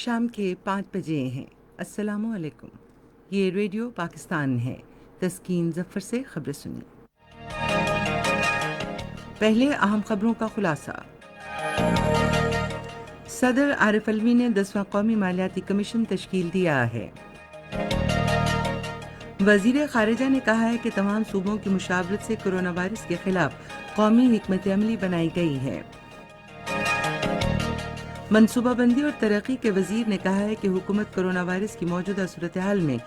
شام کے 5 بجے ہیں۔ السلام علیکم، یہ ریڈیو پاکستان ہے۔ تسکین ظفر سے خبریں سنیے۔ پہلے اہم خبروں کا خلاصہ۔ صدر عارف علوی نے 10واں قومی مالیاتی کمیشن تشکیل دیا ہے۔ وزیر خارجہ نے کہا ہے کہ تمام صوبوں کی مشاورت سے کرونا وائرس کے خلاف قومی حکمت عملی بنائی گئی ہے۔ منصوبہ بندی اور ترقی کے وزیر نے کہا ہے کہ حکومت کرونا وائرس کی موجودہ صورتحال میں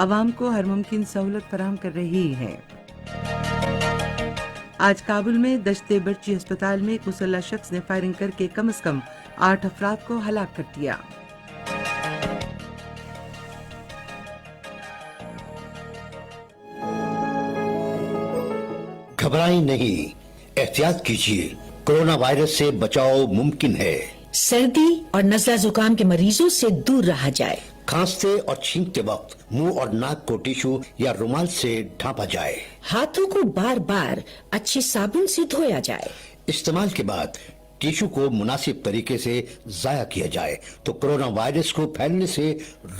عوام کو ہر ممکن سہولت فراہم کر رہی ہے۔ آج کابل میں دشت برچی ہسپتال میں ایک مسلح شخص نے فائرنگ کر کے کم از کم 8 افراد کو ہلاک کر دیا۔ گھبرائیں نہیں، احتیاط کیجیے، کرونا وائرس سے بچاؤ ممکن ہے۔ سردی اور نزلہ زکام کے مریضوں سے دور رہا جائے۔ کھانستے اور چھینکتے وقت منہ اور ناک کو ٹیشو یا رومال سے ڈھانپا جائے۔ ہاتھوں کو بار بار اچھے صابن سے دھویا جائے۔ استعمال کے بعد ٹیشو کو مناسب طریقے سے ضائع کیا جائے تو کرونا وائرس کو پھیلنے سے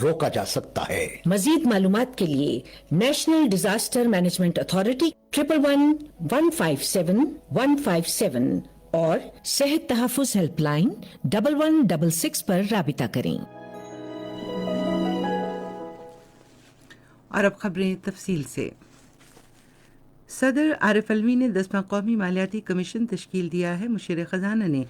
روکا جا سکتا ہے۔ مزید معلومات کے لیے نیشنل ڈیزاسٹر مینجمنٹ اتھارٹی 111-157-157 اور صحت تحفظ ہیلپ لائن 1166 پر رابطہ کریں۔ اور اب خبریں تفصیل سے۔ صدر عارف علوی نے 10واں قومی مالیاتی کمیشن تشکیل دیا ہے۔ مشیر خزانہ نے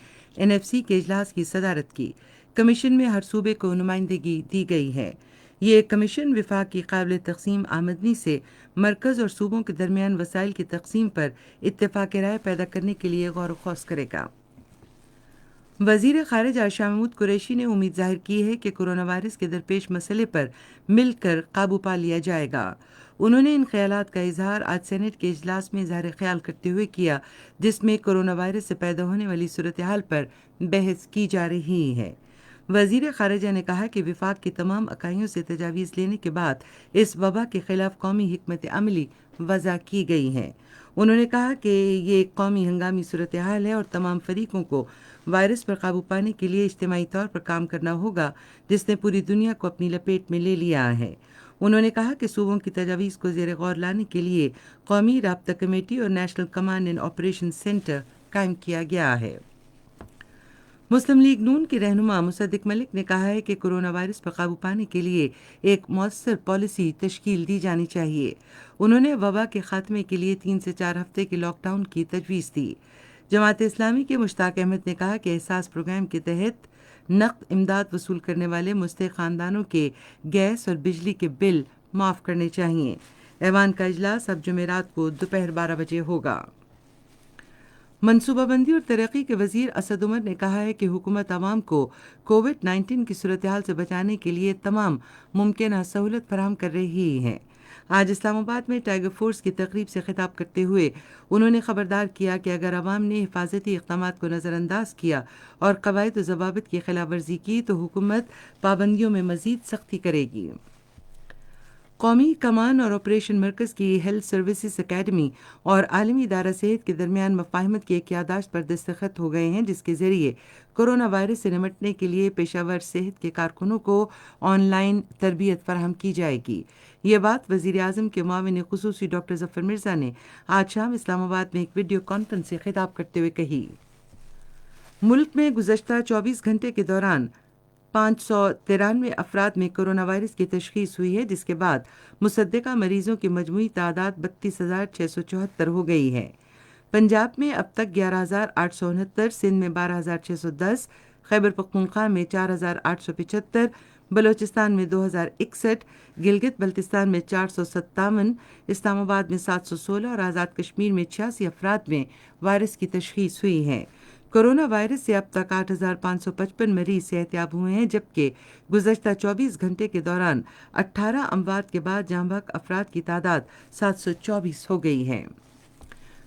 NFC کے اجلاس کی صدارت کی۔ کمیشن میں ہر صوبے کو نمائندگی دی گئی ہے۔ یہ کمیشن وفاق کی قابل تقسیم آمدنی سے مرکز اور صوبوں کے درمیان وسائل کی تقسیم پر اتفاق رائے پیدا کرنے کے لیے غور و خوض کرے گا۔ وزیر خارجہ شاہ محمود قریشی نے امید ظاہر کی ہے کہ کرونا وائرس کے درپیش مسئلے پر مل کر قابو پا لیا جائے گا۔ انہوں نے ان خیالات کا اظہار آج سینٹ کے اجلاس میں اظہار خیال کرتے ہوئے کیا، جس میں کرونا وائرس سے پیدا ہونے والی صورتحال پر بحث کی جا رہی ہے۔ وزیر خارجہ نے کہا کہ وفاق کی تمام اکائیوں سے تجاویز لینے کے بعد اس وبا کے خلاف قومی حکمت عملی وضع کی گئی ہے۔ انہوں نے کہا کہ یہ ایک قومی ہنگامی صورتحال ہے اور تمام فریقوں کو وائرس پر قابو پانے کے لیے اجتماعی طور پر کام کرنا ہوگا، جس نے پوری دنیا کو اپنی لپیٹ میں لے لیا ہے۔ انہوں نے کہا کہ صوبوں کی تجاویز کو زیر غور لانے کے لیے قومی رابطہ کمیٹی اور national command and operation centre قائم کیا گیا ہے۔ مسلم لیگ نون کے رہنما مصدق ملک نے کہا ہے کہ کرونا وائرس پر قابو پانے کے لیے ایک مؤثر پالیسی تشکیل دی جانی چاہیے۔ انہوں نے وبا کے خاتمے کے لیے 3 سے 4 ہفتے کے لاک ڈاؤن کی تجویز دی۔ جماعت اسلامی کے مشتاق احمد نے کہا کہ احساس پروگرام کے تحت نقد امداد وصول کرنے والے مستحق خاندانوں کے گیس اور بجلی کے بل معاف کرنے چاہیے۔ ایوان کا اجلاس اب جمعرات کو دوپہر 12 بجے ہوگا۔ منصوبہ بندی اور ترقی کے وزیر اسد عمر نے کہا ہے کہ حکومت عوام کو کووڈ-19 کی صورتحال سے بچانے کے لیے تمام ممکنہ سہولت فراہم کر رہی ہے۔ آج اسلام آباد میں ٹائیگر فورس کی تقریب سے خطاب کرتے ہوئے انہوں نے خبردار کیا کہ اگر عوام نے حفاظتی اقدامات کو نظر انداز کیا اور قواعد و ضوابط کی خلاف ورزی کی تو حکومت پابندیوں میں مزید سختی کرے گی۔ قومی کمان اور آپریشن مرکز کی ہیلتھ سروسز اکیڈمی اور عالمی ادارہ صحت کے درمیان مفاہمت کی ایک یادداشت پر دستخط ہو گئے ہیں، جس کے ذریعے کرونا وائرس سے نمٹنے کے لیے پیشہ ور صحت کے کارکنوں کو آن لائن تربیت فراہم کی جائے گی۔ یہ بات وزیر اعظم کے معاون خصوصی ڈاکٹر ظفر مرزا نے آج شام اسلام آباد میں ایک ویڈیو کانفرنس سے خطاب کرتے ہوئے کہی۔ ملک میں گزشتہ 24 گھنٹے کے دوران 593 افراد میں کرونا وائرس کی تشخیص ہوئی ہے، جس کے بعد مصدقہ مریضوں کی مجموعی تعداد 32,674 ہو گئی ہے۔ پنجاب میں اب تک 11,869، سندھ میں 12,610، خیبر پختونخوا میں 4,875، بلوچستان میں 2,061، گلگت بلتستان میں 457، اسلام آباد میں 716 اور آزاد کشمیر میں 86 افراد میں وائرس کی تشخیص ہوئی ہے۔ کرونا وائرس سے اب تک 8,555 مریض صحت یاب ہوئے ہیں، جبکہ گزشتہ 24 گھنٹے کے دوران 18 اموات کے بعد جاں بحق افراد کی تعداد 724 ہو گئی ہے۔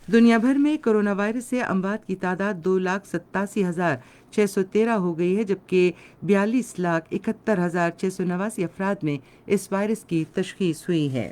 دنیا بھر میں کرونا وائرس سے اموات کی تعداد 2,87,613 ہو گئی ہے، جبکہ 42,71,689 افراد میں اس وائرس کی تشخیص ہوئی ہے۔